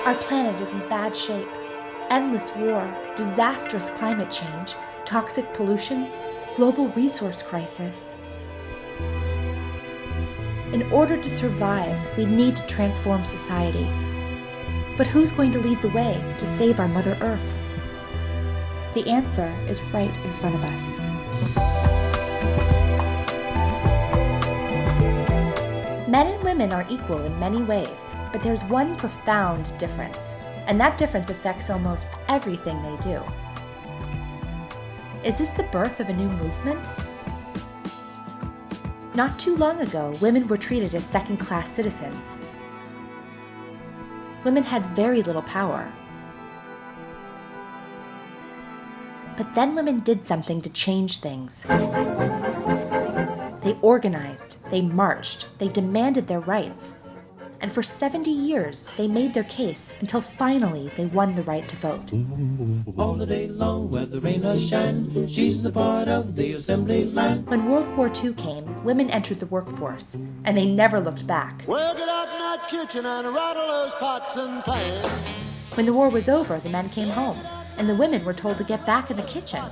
Our planet is in bad shape. Endless war, disastrous climate change, toxic pollution, global resource crisis. In order to survive, we need to transform society. But who's going to lead the way to save our Mother Earth? The answer is right in front of us. Men and women are equal in many ways, but there's one profound difference, and that difference affects almost everything they do. Is this the birth of a new movement? Not too long ago, women were treated as second-class citizens. Women had very little power. But then women did something to change things. They organized, they marched, they demanded their rights. And for 70 years, they made their case until finally they won the right to vote. All the day long, whether rain or shine, she's a part of the assembly line. When World War II came, women entered the workforce, and they never looked back. Well, get out in that kitchen and rattle those pots and pans. When the war was over, the men came home, and the women were told to get back in the kitchen.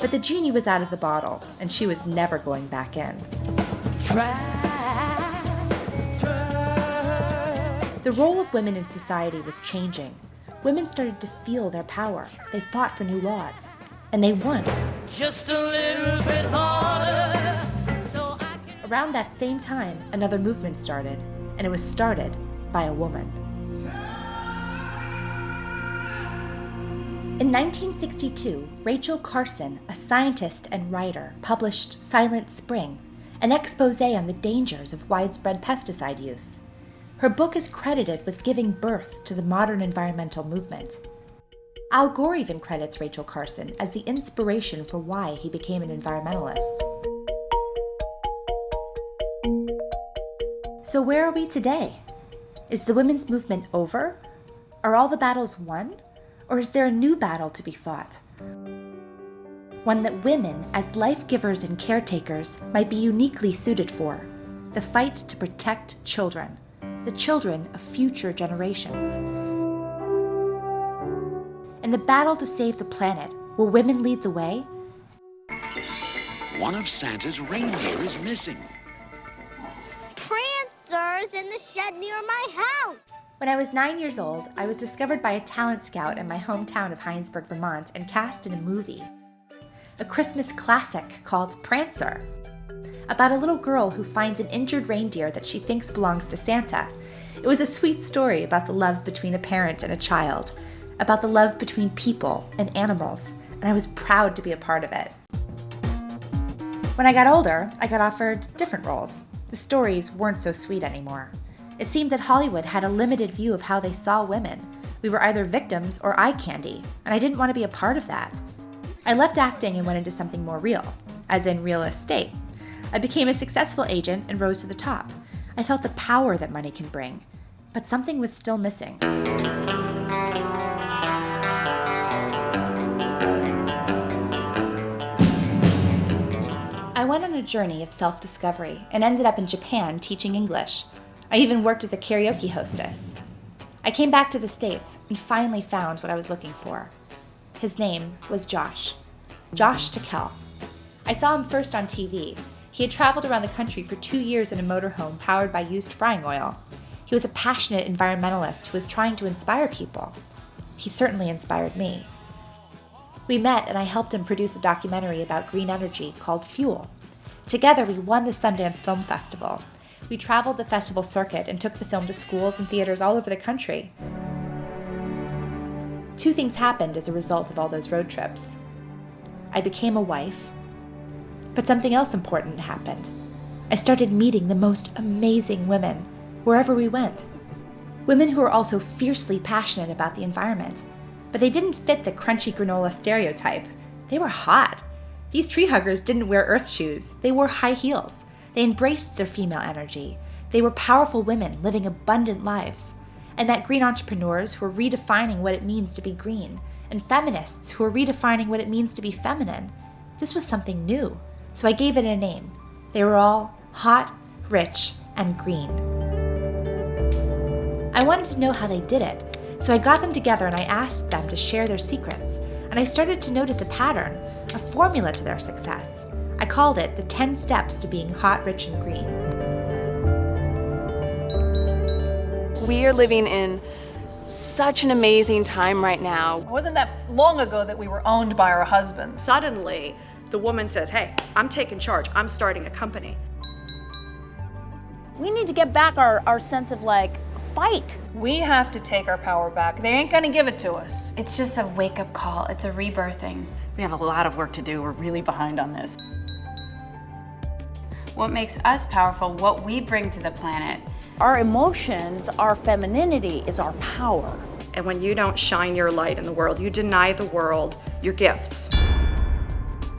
But the genie was out of the bottle, and she was never going back in. The role of women in society was changing. Women started to feel their power. They fought for new laws, and they won. Just a little bit harder. Around that same time, another movement started, and it was started by a woman. In 1962, Rachel Carson, a scientist and writer, published Silent Spring, an expose on the dangers of widespread pesticide use. Her book is credited with giving birth to the modern environmental movement. Al Gore even credits Rachel Carson as the inspiration for why he became an environmentalist. So where are we today? Is the women's movement over? Are all the battles won? Or is there a new battle to be fought? One that women, as life givers and caretakers, might be uniquely suited for: the fight to protect children, the children of future generations. In the battle to save the planet, will women lead the way? One of Santa's reindeer is missing. Prancer's in the shed near my house. When I was 9 years old, I was discovered by a talent scout in my hometown of Heinsberg, Vermont, and cast in a movie. A Christmas classic called Prancer, about a little girl who finds an injured reindeer that she thinks belongs to Santa. It was a sweet story about the love between a parent and a child, about the love between people and animals, and I was proud to be a part of it. When I got older, I got offered different roles. The stories weren't so sweet anymore. It seemed that Hollywood had a limited view of how they saw women. We were either victims or eye candy, and I didn't want to be a part of that. I left acting and went into something more real, as in real estate. I became a successful agent and rose to the top. I felt the power that money can bring, but something was still missing. I went on a journey of self-discovery and ended up in Japan teaching English. I even worked as a karaoke hostess. I came back to the States and finally found what I was looking for. His name was Josh Tickell. I saw him first on TV. He had traveled around the country for 2 years in a motorhome powered by used frying oil. He was a passionate environmentalist who was trying to inspire people. He certainly inspired me. We met and I helped him produce a documentary about green energy called Fuel. Together we won the Sundance Film Festival. We traveled the festival circuit and took the film to schools and theaters all over the country. 2 things happened as a result of all those road trips. I became a wife, but something else important happened. I started meeting the most amazing women wherever we went. Women who were also fiercely passionate about the environment, but they didn't fit the crunchy granola stereotype. They were hot. These tree huggers didn't wear earth shoes. They wore high heels. They embraced their female energy. They were powerful women living abundant lives. I met green entrepreneurs who were redefining what it means to be green, and feminists who were redefining what it means to be feminine. This was something new, so I gave it a name. They were all hot, rich, and green. I wanted to know how they did it, so I got them together and I asked them to share their secrets, and I started to notice a pattern, a formula to their success. I called it the 10 steps to being hot, rich, and green. We are living in such an amazing time right now. It wasn't that long ago that we were owned by our husbands. Suddenly, the woman says, hey, I'm taking charge. I'm starting a company. We need to get back our sense of fight. We have to take our power back. They ain't gonna give it to us. It's just a wake-up call. It's a rebirthing. We have a lot of work to do. We're really behind on this. What makes us powerful, what we bring to the planet. Our emotions, our femininity is our power. And when you don't shine your light in the world, you deny the world your gifts.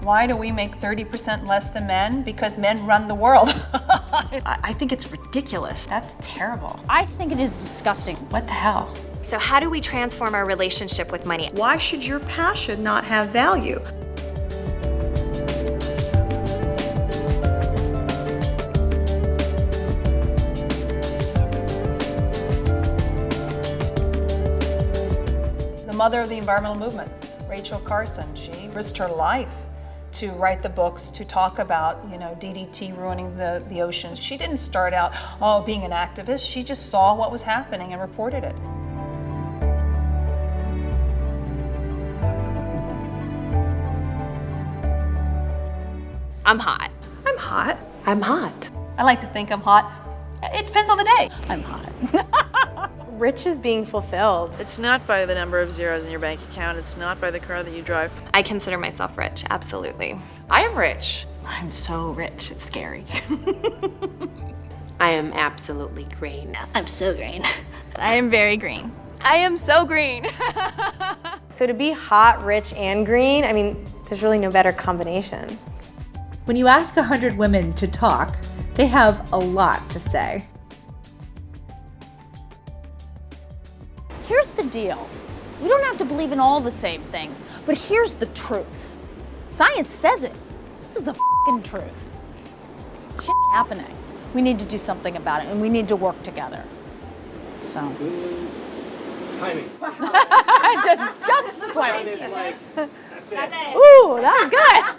Why do we make 30% less than men? Because men run the world. I think it's ridiculous. That's terrible. I think it is disgusting. What the hell? So how do we transform our relationship with money? Why should your passion not have value? The mother of the environmental movement, Rachel Carson, she risked her life to write the books, to talk about, DDT ruining the oceans. She didn't start out, being an activist. She just saw what was happening and reported it. I'm hot. I'm hot. I'm hot. I like to think I'm hot. It depends on the day. I'm hot. Rich is being fulfilled. It's not by the number of zeros in your bank account. It's not by the car that you drive. I consider myself rich, absolutely. I am rich. I'm so rich, it's scary. I am absolutely green. I'm so green. I am very green. I am so green. So to be hot, rich, and green, there's really no better combination. When you ask 100 women to talk, they have a lot to say. Here's the deal. We don't have to believe in all the same things, but here's the truth. Science says it. This is the f***ing truth. Shit happening. We need to do something about it, and we need to work together. So. Timing. just Ooh, that was good.